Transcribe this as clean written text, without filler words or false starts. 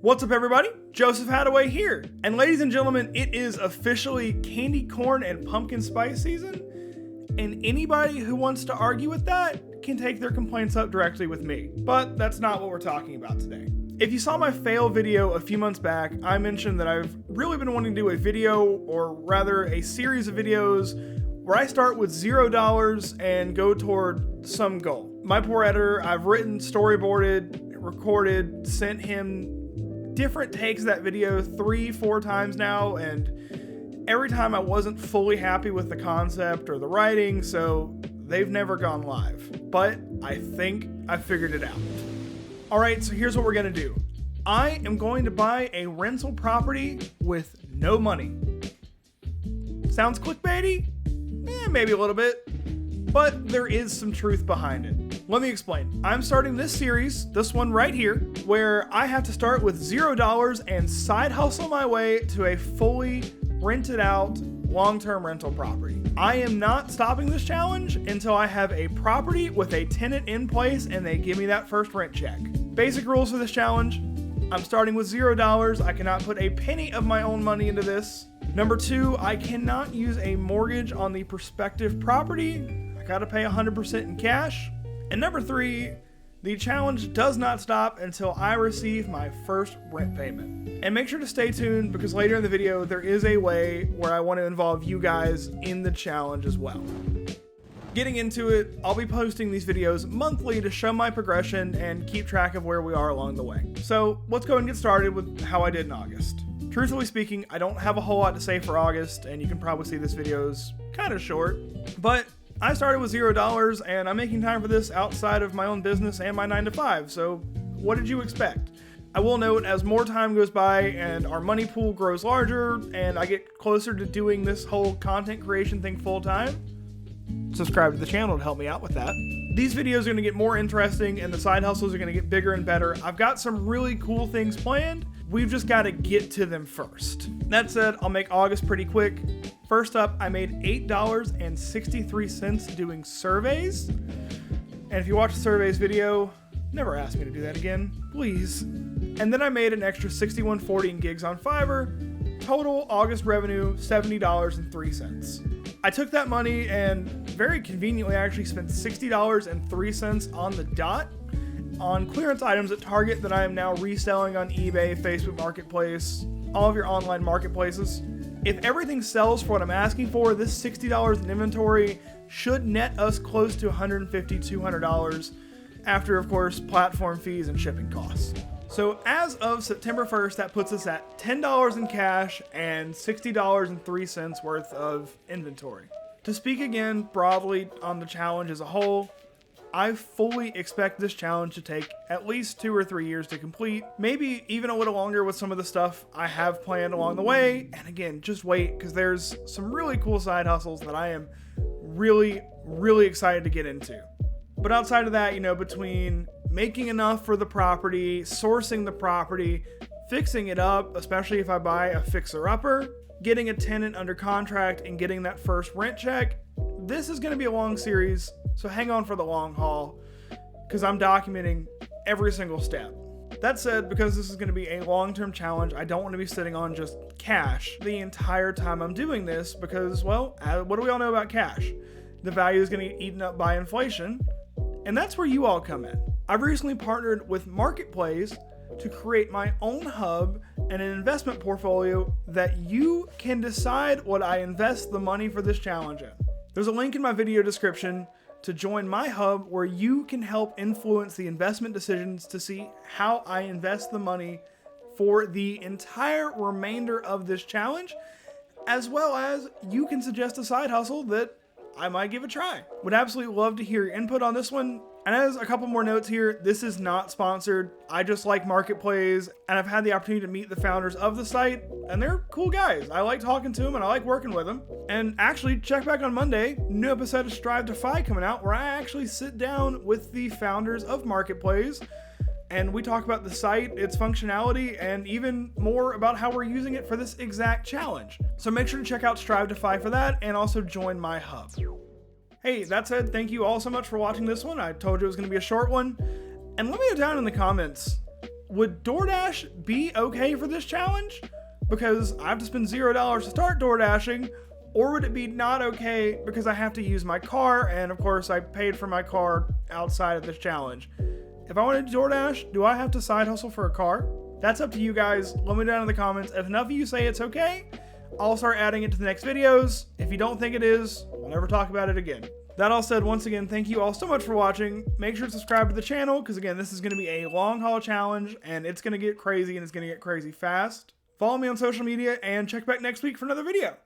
What's up, everybody? Joseph Hadaway here. And ladies and gentlemen, it is officially candy corn and pumpkin spice season. And anybody who wants to argue with that can take their complaints up directly with me. But that's not what we're talking about today. If you saw my fail video a few months back, I mentioned that I've really been wanting to do a video, or rather a series of videos, where I start with $0 and go toward some goal. My poor editor, I've written, storyboarded, recorded, sent him different takes of that video 3-4 times now, and every time I wasn't fully happy with the concept or the writing, so they've never gone live. But I think I figured it out. Alright, so here's what we're gonna do. I am going to buy a rental property with no money. Sounds clickbaity? Maybe a little bit, but there is some truth behind it. Let me explain. I'm starting this series, this one right here, where I have to start with $0 and side hustle my way to a fully rented out long-term rental property. I am not stopping this challenge until I have a property with a tenant in place and they give me that first rent check. Basic rules for this challenge: I'm starting with $0. I cannot put a penny of my own money into this. Number 2, I cannot use a mortgage on the prospective property. I gotta pay 100% in cash. And number 3, the challenge does not stop until I receive my first rent payment. And make sure to stay tuned, because later in the video there is a way where I want to involve you guys in the challenge as well. Getting into it, I'll be posting these videos monthly to show my progression and keep track of where we are along the way. So let's go and get started with how I did in August. Truthfully speaking, I don't have a whole lot to say for August, and you can probably see this video's kind of short, but I started with $0 and I'm making time for this outside of my own business and my 9-to-5, so what did you expect? I will note, as more time goes by and our money pool grows larger and I get closer to doing this whole content creation thing full time, subscribe to the channel to help me out with that. These videos are going to get more interesting and the side hustles are going to get bigger and better. I've got some really cool things planned. We've just got to get to them first. That said, I'll make August pretty quick. First up, I made $8.63 doing surveys. And if you watch the surveys video, never ask me to do that again, please. And then I made an extra $61.40 in gigs on Fiverr. Total August revenue, $70.03. I took that money and very conveniently actually spent $60.03 on the dot on clearance items at Target that I am now reselling on eBay, Facebook Marketplace, all of your online marketplaces. If everything sells for what I'm asking for, this $60 in inventory should net us close to $150, $200 after, of course, platform fees and shipping costs. So as of September 1st, that puts us at $10 in cash and $60.03 worth of inventory. To speak again broadly on the challenge as a whole, I fully expect this challenge to take at least 2 or 3 years to complete, maybe even a little longer with some of the stuff I have planned along the way. And again, just wait, because there's some really cool side hustles that I am really excited to get into. But outside of that, between making enough for the property, sourcing the property, fixing it up, especially if I buy a fixer-upper, getting a tenant under contract, and getting that first rent check, this is going to be a long series. So hang on for the long haul, because I'm documenting every single step. That said, because this is going to be a long-term challenge, I don't want to be sitting on just cash the entire time I'm doing this, because, well, what do we all know about cash? The value is going to get eaten up by inflation, and that's where you all come in. I've recently partnered with Marketplace to create my own hub and an investment portfolio that you can decide what I invest the money for this challenge in. There's a link in my video description to join my hub where you can help influence the investment decisions to see how I invest the money for the entire remainder of this challenge, as well as you can suggest a side hustle that I might give a try. Would absolutely love to hear your input on this one. And as a couple more notes here, this is not sponsored. I just like Marketplace, and I've had the opportunity to meet the founders of the site, and they're cool guys. I like talking to them, and I like working with them. And actually, check back on Monday, new episode of Strive to Fi coming out, where I actually sit down with the founders of Marketplace, and we talk about the site, its functionality, and even more about how we're using it for this exact challenge. So make sure to check out Strive to Fi for that, and also join my hub. Hey, that said, thank you all so much for watching this one. I told you it was going to be a short one. And let me know down in the comments, would DoorDash be okay for this challenge? Because I have to spend $0 to start door dashing, or would it be not okay because I have to use my car, and of course I paid for my car outside of this challenge? If I want to DoorDash, do I have to side hustle for a car? That's up to you guys. Let me know down in the comments. If enough of you say it's okay, I'll start adding it to the next videos. If you don't think it is, we'll never talk about it again. That all said, once again, thank you all so much for watching. Make sure to subscribe to the channel, because again, this is going to be a long haul challenge, and it's going to get crazy, and it's going to get crazy fast. Follow me on social media, and check back next week for another video.